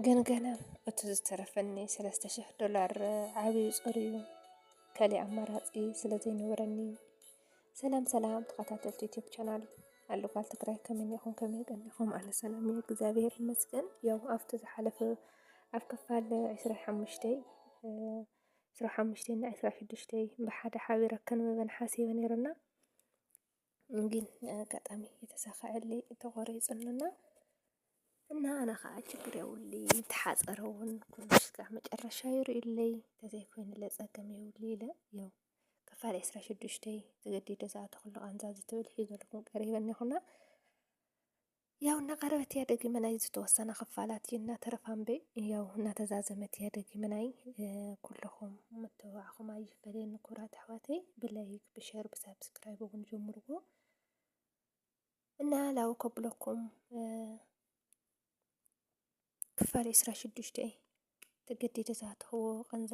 ገና እቲ ዝተረፈኒ $3000 ዓብዪ ጾርዩ ካልእ ኣማራጺ ስለ ዘይነበረኒ። ሰላም ተኸታተልቲ ዩቲዩብ ቻናል ኣሉቃል ትግራይ ከመይ ኢኹም ከመይ ቀኒኹም? ኣነ ሰላም እየ እግዚኣብሔር ይመስገን። ያው ኣብቲ ዝሓለፈ ኣብ ክፋል 25 25 እና 26 ብሓደ ሓቢረ ከንብበን ሓሲበ ነይርና ግን ኣጋጣሚ የተሳኽዐለይ ተቆሪፅንና እና ኣነ ከዓ ችግር የብሉ ምትሓፀረ እውን ኩሉ እስካብ መጨረሻ ይርእዩለይ ተዘይኮይኑ ለፀገም የብሉ ኢለ ያው ክፋል 26 ተገዲደ ዝኣተ ኩሉ ቃንዛ ዝትብል ሒዘልኩም ቀሪበኒ ይኹና ያው እናቀረበት እያ ደጊመናይ ዝተወሰነ ክፋላት እዩ እናተረፋንበ ያው እናተዛዘመት እያ ደጊመናይ ኩልኹም ምትብባዕኹም ኣይፈለየኒ ኩራት ኣሕዋተይ ብላይክ ብሸር ብሳብስክራይብ እውን ጀምርዎ እና ላው ከብለኩም ክፋል 26 ተገዲደ ዝኣተኽዎ ቐንዛ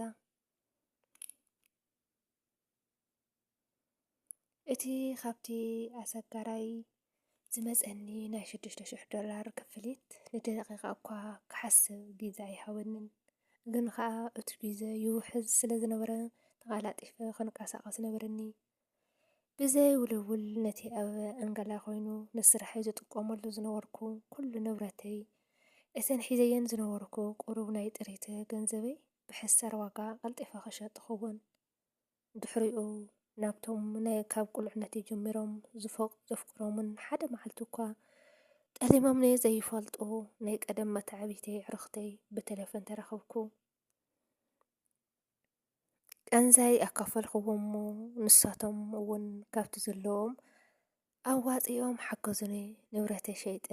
እቲ ካብቲ ኣሰጋራይ ዝመፀኒ ናይ $6000 ክፍሊት ንደቂቓ እኳ ክሓስብ ጊዜ ኣይሃወንን። ግን ከዓ እቲ ጊዜ ይውሕዝ ስለ ዝነበረ ተቓላጢፈ ክንቀሳቐስ ነበረኒ። ብዘይ ውልውል ነቲ ኣብ ኣንገላ ኮይኑ ንስራሐይ ዝጥቀመሉ ዝነበርኩ ኩሉ ንብረተይ እተን ሒዘየን ዝነበርኩ ቁሩብ ናይ ጥሪት ገንዘበይ ብሕሳር ዋጋ ቀልጢፈ ክሸጥ ክኸውን ድሕሪኡ ናብቶም ናይ ካብ ቁልዕነተይ ጀሚሮም ዘፍቅሮምን ሓደ መዓልቲ እኳ ጠሊሞም ዘይፈልጡ ናይ ቀደም መታዓቢተይ ኣዕርኽተይ ብቴሌፎን ተረኸብኩ። ቀንዛይ ኣካፈልክዎም ንሳቶም እውን ካብቲ ዘለዎም ኣዋፂኦም ሓገዙኒ ንብረተይ ሸይጠ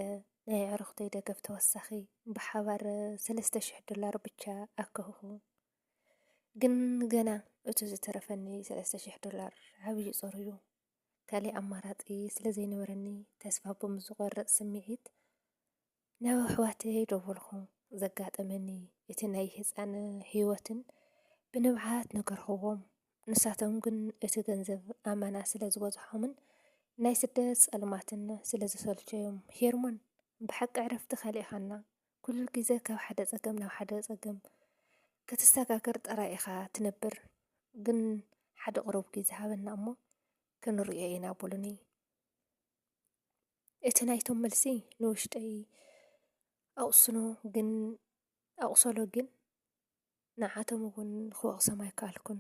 ናይ ኣዕርኽተይ ደገፍ ተወሳኺ ብሓባር $3000 ብቻ ኣከህኹ። ግን ገና እቲ ዝተረፈኒ $3000 ዓብዪ ጾር እዩ። ካልእ ኣማራፂ ስለ ዘይነበረኒ ተስፋ ብምዝቆርፅ ስምዒት ናብ ኣሕዋተይ ደወልኩ። ዘጋጠመኒ እቲ ናይ ህፃን ህይወትን ብንብዓት ነገርክዎም። ንሳቶም ግን እቲ ገንዘብ ኣማና ስለ ዝበዝሖምን ናይ ስደት ጸልማትን ስለ ዝሰልቸዮም ሄርሞን ብሓቂ ዕረፍቲ ከሊእኻና ኩሉ ግዜ ካብ ሓደ ፀገም ናብ ሓደ ፀገም ክትሰጋገር ጥራይ ኢኻ ትነብር። ግን ሓደ ቅሩብ ግዜ ሃበና እሞ ክንሪኦ ኢና ብሉኒ። እቲ ናይቶም መልሲ ንውሽጠይ ኣቁሰሎ ግን ንዓቶም እውን ክወቅሶም ኣይከኣልኩን።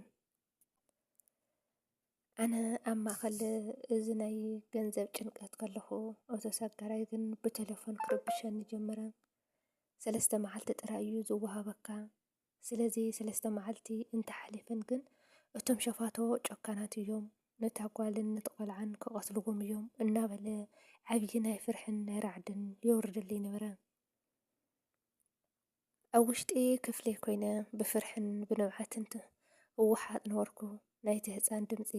ኣነ ኣብ ማእኸል እዚ ናይ ገንዘብ ጭንቀት ከለኹ እቲ ሰጋራይ ግን ብቴሌፎን ክርብሸኒ ጀመረ። 3 መዓልቲ ጥራይ እዩ ዝወሃበካ። ስለዚ 3 መዓልቲ እንተሓሊፈን ግን እቶም ሸፋቶ ጨካናት እዮም። ነታ ጓልን ነቲ ቆልዓን ክቐትልዎም እዮም እናበለ ዓብዪ ናይ ፍርሕን ናይ ራዕድን የውርድለይ ነበረ። ኣብ ውሽጢ ክፍለይ ኮይነ ብፍርሕን ብንብዓትን እወሓጥ ነበርኩ። ናይቲ ህፃን ድምፂ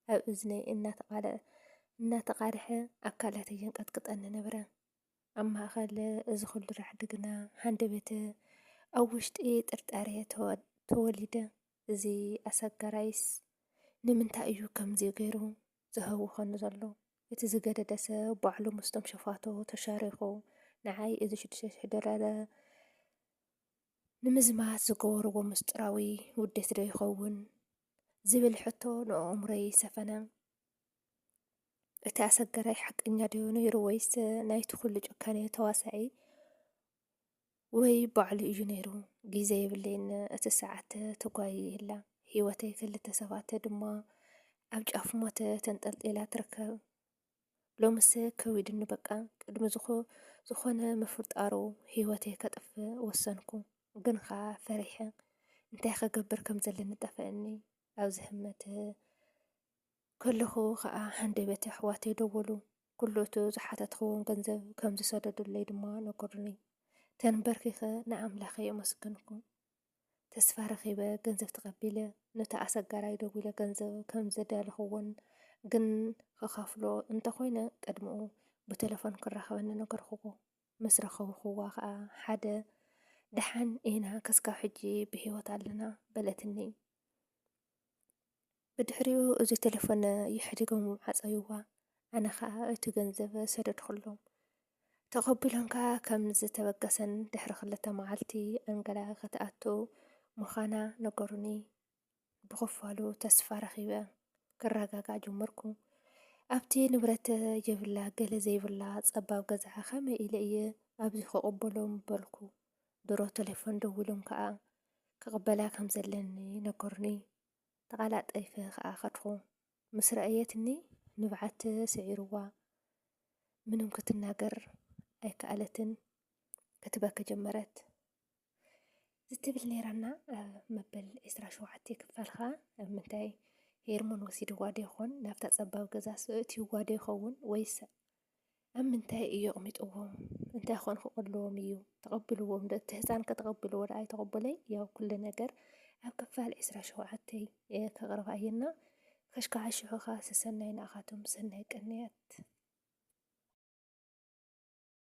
ኣብ እዝነይ እናተቃድሐ ኣካላተይ የንቀጥቅጠኒ ነበረ። ኣብ ማእኸል እዚ ኩሉ ራዕዲ ግና ሃንደበተ ኣብ ውሽጢ ጥርጣሬ ተወሊደ። እዚ ኣሰጋራይስ ንምንታይ እዩ ከምዚ ገይሩ ዝህውኸኒ ዘሎ? እቲ ዝገደደ ሰብ ባዕሉ ምስቶም ሸፋቶ ተሻሪኹ ንዓይ እዚ $6000 ንምዝማት ዝገበርዎ ምስጢራዊ ውዴት ዶ ይኸውን ዝብል ሕቶ ንኣእምሮይ ሰፈነ። እቲ ኣሰጋራይ ሓቀኛ ድዩ ነይሩ ወይስ ናይቲ ኩሉ ጭካኔ ተዋሳኢ ወይ ባዕሉ እዩ ነይሩ? ግዜ የብለይን። እቲ ሰዓት ተጓይ የላ ሂወተይ ክልተ ሰባት ድማ ኣብ ጫፍ ሞት ተንጠልጢላ ትርከብ። ሎምስ ከዊድኒ በቃ ቅድሚ ዝኾነ ምፍጣሩ ሂወተይ ከጥፍእ ወሰንኩ። ግን ከዓ ፈሪሐ እንታይ ከገብር ከም ዘለኒ ጠፍአኒ። ኣብዚ ህመት ከለኹ ከዓ ሃንደበተ ኣሕዋተይ ደወሉ። ኩሉ እቲ ዝሓተትኽዎም ገንዘብ ከም ዝሰደዱለይ ድማ ነገሩኒ። ተንበርኪኸ ንኣምላኸ የመስገንኩ። ተስፋ ረኺበ ገንዘብ ተቐቢለ ነቲ ኣሰጋራይ ደው ኢለ ገንዘብ ከም ዘዳልኽዎን ግን ክኸፍሎ እንተኾይነ ቀድሚኡ ብቴሌፎን ክራኸበኒ ነገርክዎ። ምስ ረኸብክዋ ከዓ ሓደ ድሓን ኢና ክስካብ ሕጂ ብሂወት ኣለና በለትኒ። ብድሕሪኡ እዚ ቴሌፎን ይሕድጎም ዓፀይዋ። ኣነ ከዓ እቲ ገንዘብ ሰደድክሎም። ተቐቢሎንካ ከም ዝተበገሰን ድሕሪ 2 መዓልቲ ኣንገላ ክትኣቱ ምዃና ነገሩኒ። ብኽፋሉ ተስፋ ረኺበ ክረጋጋእ ጀመርኩ። ኣብቲ ንብረት የብላ ገለ ዘይብላ ጸባብ ገዝዓ ከመይ ኢለ እየ ኣብዚ ክቕበሎም በልኩ። ድሮ ቴሌፎን ደዊሎም ከዓ ክቕበላ ከም ዘለኒ ነገሩኒ። ተቓላጠይፈ ከዓ ኸድኹ። ምስ ረአየትኒ ንብዓት ስዒርዋ ምንም ክትናገር ኣይከኣለትን ክትበከ ጀመረት። ዝትብል ነይራና መበል 27 ክፋልኻ ኣብ ምንታይ ሄርሞን ወሲድዋ ዶ ይኾን ናብታ ጸባብ ገዛ እትይዋ ዶ ይኸውን ወይስ ኣብ ምንታይ እዩ ኣቕሚጥዎም እንታይ ኮን ክቕልዎም እዩ ተቐቢልዎም ዶ እቲ ህፃን ከተቐቢልዎ ዶ ኣይተቐበለይ ያው ኩሉ ነገር ኣብ ክፋል 27 ከቕርባ እየና ከሽከዓ ሽሑኻ ሰሰናይ ንኣኻቶም ሰናይ ቀንያት